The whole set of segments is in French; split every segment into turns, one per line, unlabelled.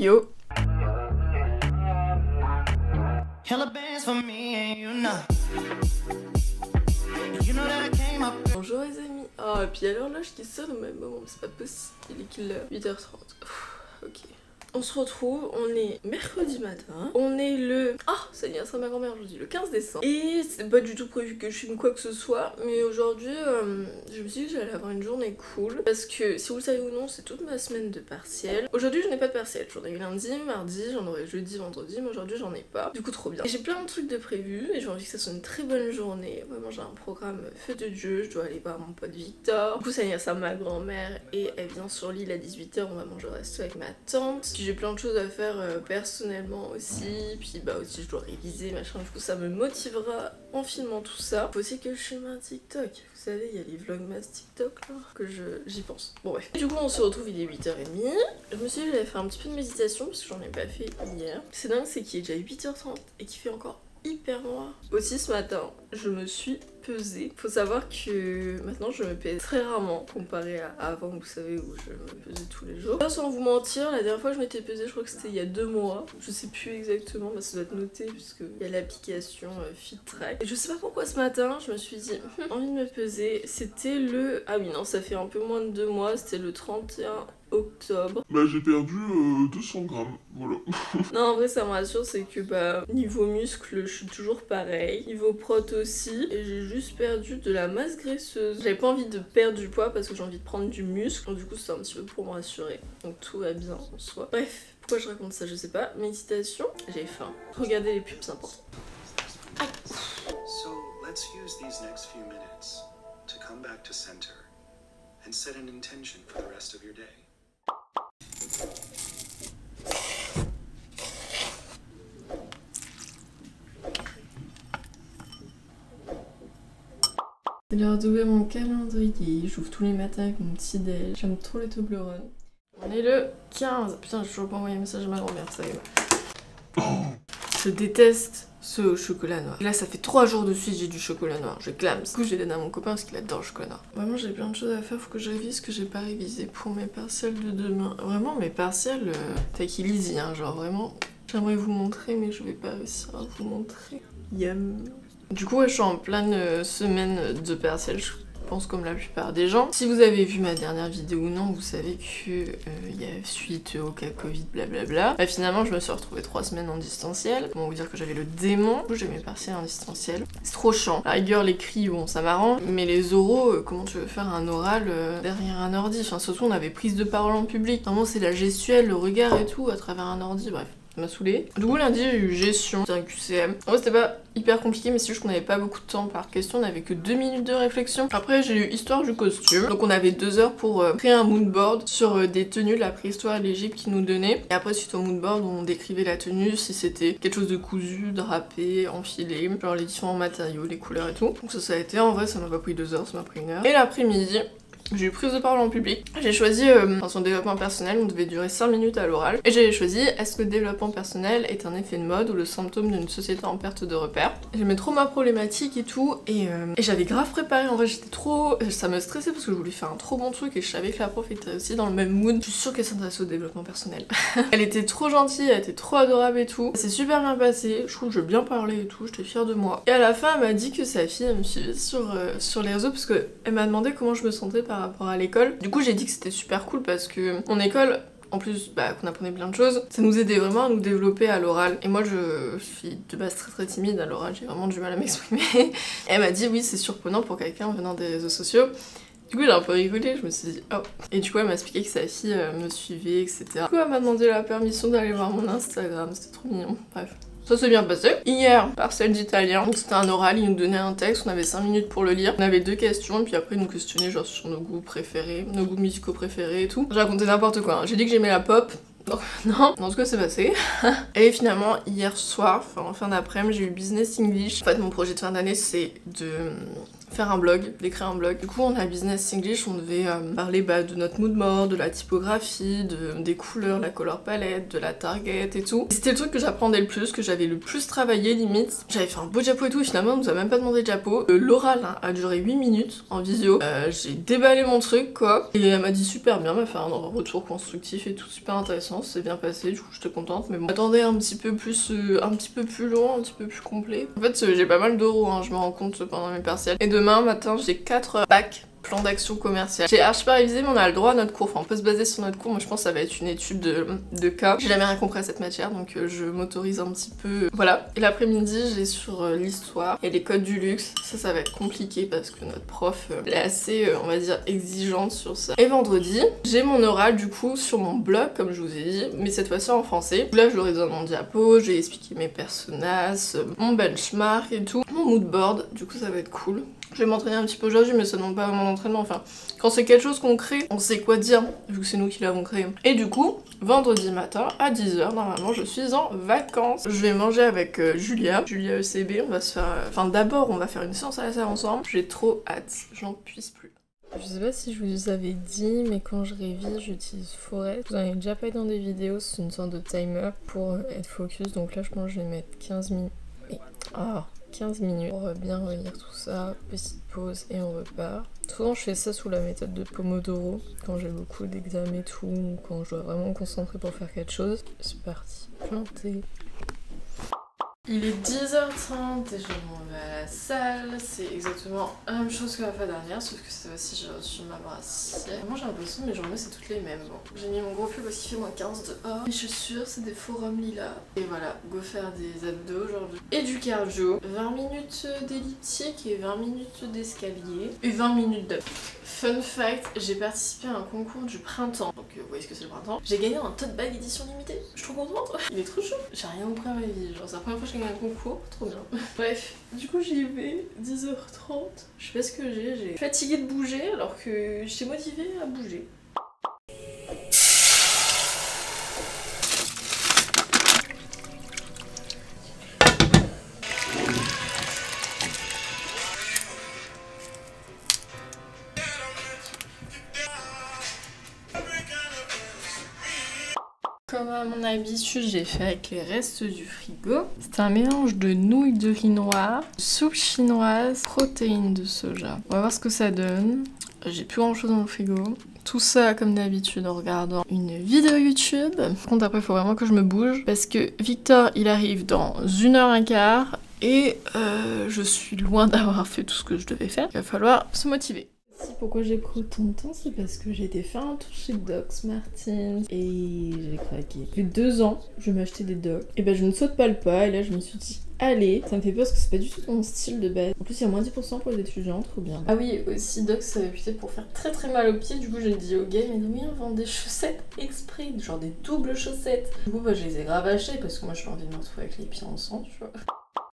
Yo. Bonjour les amis. Oh, et puis il y a l'horloge qui sonne au même moment, c'est pas possible. Il est qu'il 8h30. Ok. On se retrouve, on est mercredi matin, on est le... Ah, c'est l'anniversaire de ma grand-mère aujourd'hui, le 15 décembre. Et c'est pas du tout prévu que je filme quoi que ce soit, mais aujourd'hui, je me suis dit que j'allais avoir une journée cool. Parce que, si vous le savez ou non, c'est toute ma semaine de partiel. Aujourd'hui, je n'ai pas de partiel, j'en ai eu lundi, mardi, j'en aurai jeudi, vendredi, mais aujourd'hui, j'en ai pas. Du coup, trop bien. Et j'ai plein de trucs de prévus, et j'ai envie que ça soit une très bonne journée. Vraiment, j'ai un programme feu de Dieu, je dois aller voir mon pote Victor. Du coup, c'est l'anniversaire de ma grand-mère, et elle vient sur l'île à 18h, on va manger au resto avec ma tante. J'ai plein de choses à faire personnellement aussi, puis bah aussi je dois réviser machin, du coup ça me motivera en filmant tout ça. Faut aussi que je filme un TikTok, vous savez il y a les vlogmas TikTok là, que j'y pense. Bon bref. Du coup on se retrouve, il est 8h30, je me suis dit j'allais faire un petit peu de méditation parce que j'en ai pas fait hier. C'est dingue, c'est qu'il est déjà 8h30 et qu'il fait encore hyper noir. Aussi ce matin, je me suis pesée. Faut savoir que maintenant je me pèse très rarement comparé à avant, vous savez, où je me pesais tous les jours. Là, sans vous mentir, la dernière fois que je m'étais pesée, je crois que c'était il y a 2 mois. Je sais plus exactement, bah ça doit être noté puisque il y a l'application FitTrack. Et je sais pas pourquoi ce matin, je me suis dit, envie de me peser. C'était le... Ah oui non, ça fait un peu moins de 2 mois, c'était le 31 octobre.
Bah j'ai perdu 200 grammes, voilà.
Non en vrai ça me rassure, c'est que bah niveau muscle je suis toujours pareil, niveau prot aussi, et j'ai juste perdu de la masse graisseuse. J'avais pas envie de perdre du poids parce que j'ai envie de prendre du muscle, donc du coup c'est un petit peu pour me rassurer, donc tout va bien en soi. Bref, pourquoi je raconte ça je sais pas. Méditation, j'ai faim. Regardez les pubs, c'est important. Aïe.
So let's use these next few minutes to come back to center and set an intention for the rest of your day.
C'est l'heure d'ouvrir mon calendrier, j'ouvre tous les matins avec mon petit déj, j'aime trop les Toblerone. On est le 15, putain j'ai toujours pas envoyé un message à ma grand-mère, ça y est. Je déteste ce chocolat noir. Et là ça fait 3 jours de suite j'ai du chocolat noir, je clame. Du coup j'ai donné à mon copain parce qu'il adore le chocolat noir. Vraiment j'ai plein de choses à faire, faut que je révise ce que j'ai pas révisé pour mes partiels de demain. Vraiment mes partiels, take it easy hein, genre vraiment. J'aimerais vous montrer mais je vais pas réussir à vous montrer. Yum. Du coup, ouais, je suis en pleine semaine de partiel, je pense comme la plupart des gens. Si vous avez vu ma dernière vidéo ou non, vous savez que y a suite au cas Covid, blablabla. Bah, finalement, je me suis retrouvée 3 semaines en distanciel. Comment vous dire que j'avais le démon. Du coup, j'ai mes partiels en distanciel. C'est trop chiant. À la rigueur, l'écrit, bon, ça m'arrange. Mais les oraux, comment tu veux faire un oral derrière un ordi? Enfin, surtout, on avait prise de parole en public. Vraiment, c'est la gestuelle, le regard et tout à travers un ordi, bref. Ça m'a saoulée. Du coup lundi j'ai eu gestion, c'est un QCM. En vrai c'était pas hyper compliqué mais c'est juste qu'on avait pas beaucoup de temps par question, on avait que 2 minutes de réflexion. Après j'ai eu histoire du costume, donc on avait 2 heures pour créer un moodboard sur des tenues de la préhistoire et l'Égypte qu'ils nous donnaient. Et après suite au moodboard on décrivait la tenue, si c'était quelque chose de cousu, drapé, enfilé, genre les différents matériaux, les couleurs et tout. Donc ça a été, en vrai ça m'a pas pris 2 heures, ça m'a pris 1 heure. Et l'après-midi, j'ai eu prise de parole en public. J'ai choisi, son développement personnel, on devait durer 5 minutes à l'oral. Et j'ai choisi, est-ce que le développement personnel est un effet de mode ou le symptôme d'une société en perte de repères? J'aimais trop ma problématique et tout, et j'avais grave préparé, en vrai j'étais trop... Ça me stressait parce que je voulais faire un trop bon truc et je savais que la prof était aussi dans le même mood. Je suis sûre qu'elle s'intéresse au développement personnel. Elle était trop gentille, elle était trop adorable et tout. C'est super bien passé, je trouve que j'ai bien parlé et tout, j'étais fière de moi. Et à la fin elle m'a dit que sa fille elle me suivait sur les réseaux parce qu'elle m'a demandé comment je me sentais par rapport à l'école. Du coup j'ai dit que c'était super cool parce que mon école, en plus bah, qu'on apprenait plein de choses, ça nous aidait vraiment à nous développer à l'oral. Et moi je suis de base très timide à l'oral, j'ai vraiment du mal à m'exprimer. Et elle m'a dit oui c'est surprenant pour quelqu'un venant des réseaux sociaux. Du coup j'ai un peu rigolé, je me suis dit oh. Et du coup elle m'a expliqué que sa fille me suivait, etc. Du coup elle m'a demandé la permission d'aller voir mon Instagram, c'était trop mignon, bref. Ça s'est bien passé. Hier, partiel d'italien, donc c'était un oral, ils nous donnaient un texte, on avait 5 minutes pour le lire. On avait 2 questions, et puis après ils nous questionnaient genre sur nos goûts préférés, nos goûts musicaux préférés et tout. J'ai raconté n'importe quoi, hein. J'ai dit que j'aimais la pop. Non, en tout cas c'est passé. Et finalement hier soir, enfin en fin d'après-midi, j'ai eu business English. En fait mon projet de fin d'année c'est de faire un blog, d'écrire un blog. Du coup on a Business English, on devait parler de notre mood board, de la typographie, des couleurs, la color palette, de la target et tout. C'était le truc que j'apprenais le plus, que j'avais le plus travaillé limite. J'avais fait un beau diapo et tout et finalement on nous a même pas demandé de diapo. L'oral a duré 8 minutes en visio. J'ai déballé mon truc quoi. Et elle m'a dit super bien, m'a fait un retour constructif et tout, super intéressant, c'est bien passé, du coup j'étais contente. Mais bon, j'attendais un petit peu plus long, un petit peu plus complet. En fait j'ai pas mal d'euros, hein, je me rends compte pendant mes partiels. Et demain matin j'ai 4 bacs. Plan d'action commercial. J'ai archi pas révisé mais on a le droit à notre cours, enfin on peut se baser sur notre cours, moi je pense que ça va être une étude de cas. J'ai jamais rien compris à cette matière donc je m'autorise un petit peu, voilà. Et l'après-midi j'ai sur l'histoire et les codes du luxe, ça va être compliqué parce que notre prof est assez, on va dire, exigeante sur ça. Et vendredi, j'ai mon oral du coup sur mon blog comme je vous ai dit, mais cette fois-ci en français. Là je leur ai donné mon diapo, j'ai expliqué mes personnages, mon benchmark et tout, mon mood board, du coup ça va être cool. Je vais m'entraîner un petit peu aujourd'hui, mais ça demande pas vraiment d'entraînement. Enfin, quand c'est quelque chose qu'on crée, on sait quoi dire, vu que c'est nous qui l'avons créé. Et du coup, vendredi matin, à 10h, normalement, je suis en vacances. Je vais manger avec Julia ECB. On va se faire... Enfin, d'abord, on va faire une séance à la salle ensemble. J'ai trop hâte, j'en puisse plus. Je sais pas si je vous avais dit, mais quand je révise, j'utilise Forest. Vous en avez déjà parlé dans des vidéos, c'est une sorte de timer pour être focus. Donc là, je pense que je vais mettre 15 minutes. 15 minutes pour bien relire tout ça, petite pause et on repart. Souvent je fais ça sous la méthode de Pomodoro, quand j'ai beaucoup d'examens et tout, ou quand je dois vraiment me concentrer pour faire quelque chose. C'est parti, planter. Il est 10h30 et je m'en vais à la salle. C'est exactement la même chose que la fois dernière, sauf que cette fois-ci j'ai reçu ma brassière. Moi j'ai l'impression que mes journées c'est toutes les mêmes. Bon, j'ai mis mon gros pull parce qu'il fait moins 15 dehors. Mes chaussures c'est des forums lilas. Et voilà, go faire des abdos aujourd'hui. Et du cardio. 20 minutes d'elliptique et 20 minutes d'escalier. Et 20 minutes d'up. Fun fact, j'ai participé à un concours du printemps. Donc vous voyez ce que c'est le printemps. J'ai gagné un tote bag édition limitée. Je suis trop contente. Il est trop chaud. J'ai rien compris à ma vie. Genre c'est la première fois que je gagne un concours. Trop bien. Bref, du coup j'y vais. 10h30. Je sais pas ce que j'ai. J'ai fatigué de bouger alors que j'étais motivée à bouger. Comme à mon habitude, j'ai fait avec les restes du frigo. C'est un mélange de nouilles de riz noir, soupe chinoise, protéines de soja. On va voir ce que ça donne. J'ai plus grand chose dans le frigo. Tout ça, comme d'habitude, en regardant une vidéo YouTube. Par contre, après, il faut vraiment que je me bouge. Parce que Victor, il arrive dans 1h15. Et je suis loin d'avoir fait tout ce que je devais faire. Il va falloir se motiver. Pourquoi j'ai pris autant de temps, c'est parce que j'ai été faire un tour chez Docs Martens et j'ai craqué. Ça fait 2 ans que je vais m'acheter des Docs. Et ben je ne saute pas le pas et là je me suis dit allez, ça me fait peur parce que c'est pas du tout mon style de base. En plus il y a moins 10% pour les étudiants, trop bien. Ah oui, aussi Docs c'est réputé pour faire très très mal aux pieds, du coup j'ai dit au gars, il m'a dit oui on vend des chaussettes exprès, genre des doubles chaussettes. Du coup bah je les ai grave achetées parce que moi j'ai envie de me retrouver avec les pieds en sang, tu vois.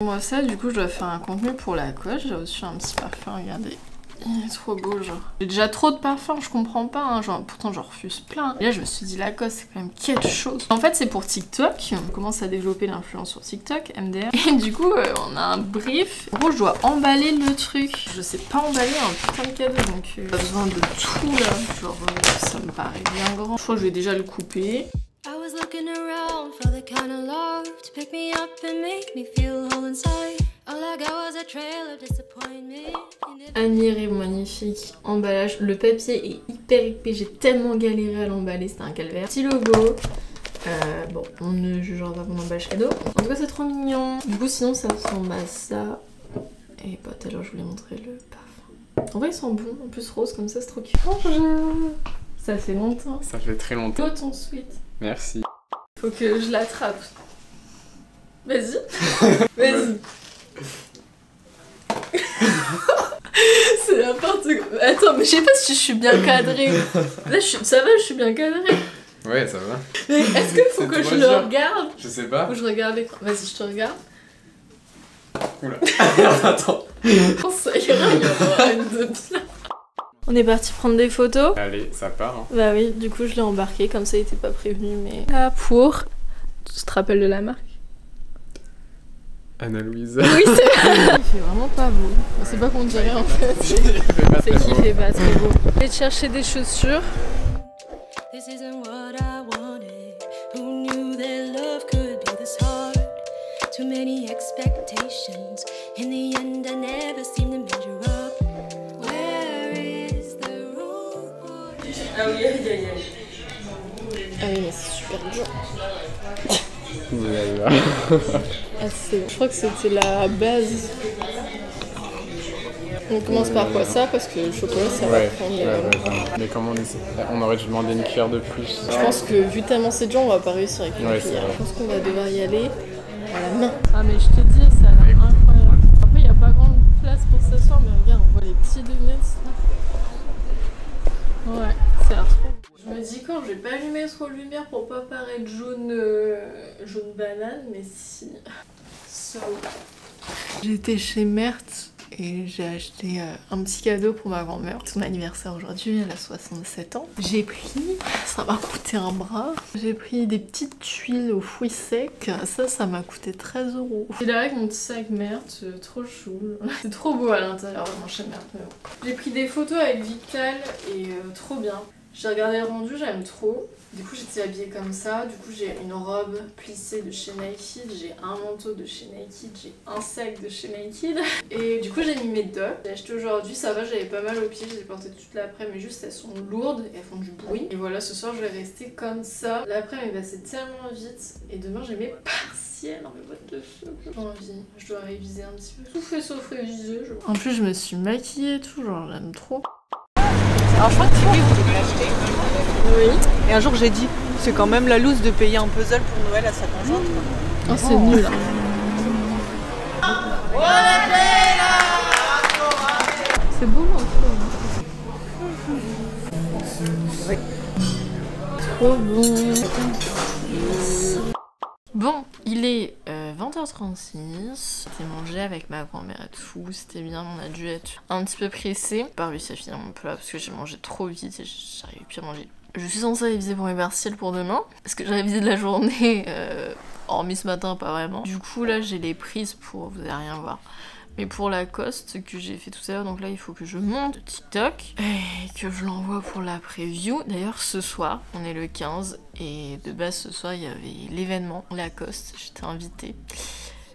Moi ça du coup je dois faire un contenu pour la coche, j'ai reçu un petit parfum, regardez. Il est trop beau, genre. J'ai déjà trop de parfums, je comprends pas, hein. Genre, pourtant j'en refuse plein. Et là, je me suis dit, Lacoste, c'est quand même quelque chose. En fait, c'est pour TikTok. On commence à développer l'influence sur TikTok, MDR. Et du coup, on a un brief. En gros, je dois emballer le truc. Je sais pas emballer un putain de cadeau, donc pas besoin de tout, là. Genre, ça me paraît bien grand. Je crois que je vais déjà le couper. I was looking around for the kind of love to pick me up and make me feel whole inside. All I got was a trail of disappointment. Admirez, magnifique emballage. Le papier est hyper épais. J'ai tellement galéré à l'emballer, c'était un calvaire. Petit logo. Bon, on ne jugera pas mon emballage cadeau. En tout cas, c'est trop mignon. Du coup, sinon, ça ressemble à ça. Et bah, tout à l'heure, je voulais montrer le parfum. En vrai, il sent bon. En plus, rose comme ça, c'est trop cute. Bonjour. Ça fait longtemps.
Ça fait très longtemps.
Oh, ton sweat.
Merci.
Faut que je l'attrape. Vas-y. Vas-y. C'est n'importe quoi. Attends, mais je sais pas si je suis bien cadrée. Là, ça va, je suis bien cadrée.
Ouais, ça va.
Mais est-ce qu'il faut que je le regarde?
Je sais pas.
Ou je regarde l'écran? Vas-y, je te regarde.
Oula. Attends.
Oh, ça ira, il y en aura une de bien. On est parti prendre des photos.
Allez, ça part. Hein.
Bah oui, du coup je l'ai embarqué, comme ça il était pas prévenu, mais... Là pour... Tu te rappelles de la marque?
Anna-Louise.
Oui, c'est vrai. Il fait vraiment pas beau. C'est pas qu'on dirait en fait. C'est qu'il fait pas très beau. Je vais te chercher des chaussures.
This isn't what I wanted. Who knew that love could be this hard? Too many expectations. In the end, I never seem to measure up. Where is the room?
Ah oui, aïe aïe aïe. Ah oui, mais c'est super dur. Ah, je crois que c'était la base. On commence par quoi ça? Parce que le chocolat ça va prendre.
Mais comment on aurait dû demander une cuillère de plus.
Je pense que vu tellement c'est dur, on va pas réussir avec une cuillère. Je pense qu'on va devoir y aller à la main. Ah mais je te dis, ça a l'air incroyable. Après il n'y a pas grande place pour s'asseoir, mais regarde, on voit les petits donuts là. Ouais, ça a l'air trop. Je me dis quand je vais pas allumer trop de lumière pour pas paraître jaune, jaune banane, mais si. So. J'étais chez Mertz et j'ai acheté un petit cadeau pour ma grand-mère. Son anniversaire aujourd'hui, elle a 67 ans. J'ai pris, ça m'a coûté un bras, j'ai pris des petites tuiles aux fruits secs. Ça m'a coûté 13 €. Et là avec mon petit sac Mertz, trop chou. C'est trop beau à l'intérieur, vraiment chez Mertz. J'ai pris des photos avec Vital et trop bien. J'ai regardé le rendu, j'aime trop. Du coup j'étais habillée comme ça, du coup j'ai une robe plissée de chez Naked, j'ai un manteau de chez Naked, j'ai un sac de chez Naked. Et du coup j'ai mis mes deux. J'ai acheté aujourd'hui, ça va, j'avais pas mal aux pieds, je les ai portées toute l'après-midi, mais juste elles sont lourdes et elles font du bruit. Et voilà, ce soir je vais rester comme ça. L'après-midi est passé tellement vite et demain j'ai mes partiels dans mes boîtes de feu. J'ai envie, je dois réviser un petit peu. Tout fait sauf réviser. En plus je me suis maquillée et tout, genre j'aime trop.
Alors je crois que Thierry voulait l'acheter.
Oui.
Et un jour j'ai dit, c'est quand même la loose de payer un puzzle pour Noël à sa conjointe.
Oh c'est nul. C'est beau un peu. Trop bon. Bon, il est 20h36, j'ai mangé avec ma grand-mère et tout, c'était bien, on a dû être un petit peu pressé. J'ai pas réussi à finir mon plat parce que j'ai mangé trop vite et j'arrivais plus à manger. Je suis censée réviser pour mes partiels pour demain, parce que j'ai révisé de la journée, hormis ce matin, pas vraiment. Du coup là j'ai les prises pour, vous allez rien voir. Mais pour Lacoste que j'ai fait tout à l'heure, donc là il faut que je monte TikTok et que je l'envoie pour la preview. D'ailleurs ce soir, on est le 15 et de base ce soir il y avait l'événement Lacoste, j'étais invitée.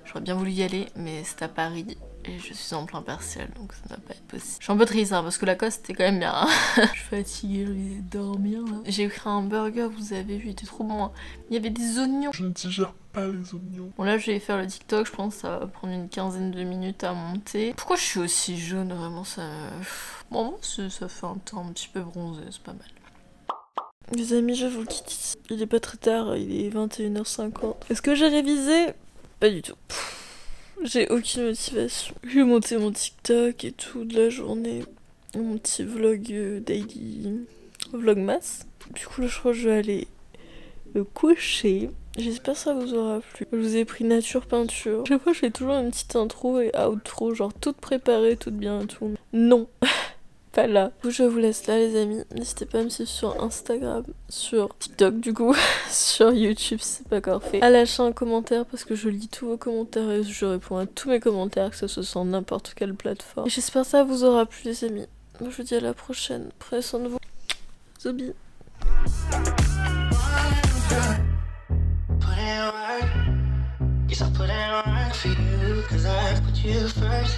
J'aurais bien voulu y aller mais c'est à Paris et je suis en plein partiel donc ça ne va pas être possible. Je suis un peu triste hein, parce que Lacoste c'était quand même bien. Hein. Je suis fatiguée, je vais dormir là. J'ai pris un burger, vous avez vu, il était trop bon. Hein. Il y avait des oignons.
Je ne digère pas les oignons.
Bon là je vais faire le TikTok, je pense que ça va prendre une quinzaine de minutes à monter. Pourquoi je suis aussi jaune vraiment ça... Bon ça fait un teint un petit peu bronzé, c'est pas mal. Les amis je vous quitte ici. Il est pas très tard, il est 21h50. Est-ce que j'ai révisé? Pas du tout. J'ai aucune motivation. J'ai monté mon TikTok et tout de la journée. Mon petit vlog daily... Vlogmas. Du coup là je crois que je vais aller me coucher. J'espère que ça vous aura plu. Je vous ai pris nature peinture. Chaque fois je fais toujours une petite intro et outro, genre toute préparée, toute bien et tout. Non, pas là. Du coup je vous laisse là les amis. N'hésitez pas à me suivre sur Instagram, sur TikTok du coup, sur YouTube si c'est pas encore fait. À lâcher un commentaire parce que je lis tous vos commentaires et je réponds à tous mes commentaires, que ce soit sur n'importe quelle plateforme. Et j'espère que ça vous aura plu les amis. Moi je vous dis à la prochaine. Prenez soin de vous. Zombie.
Yes, I put in work for you, cause I put you first.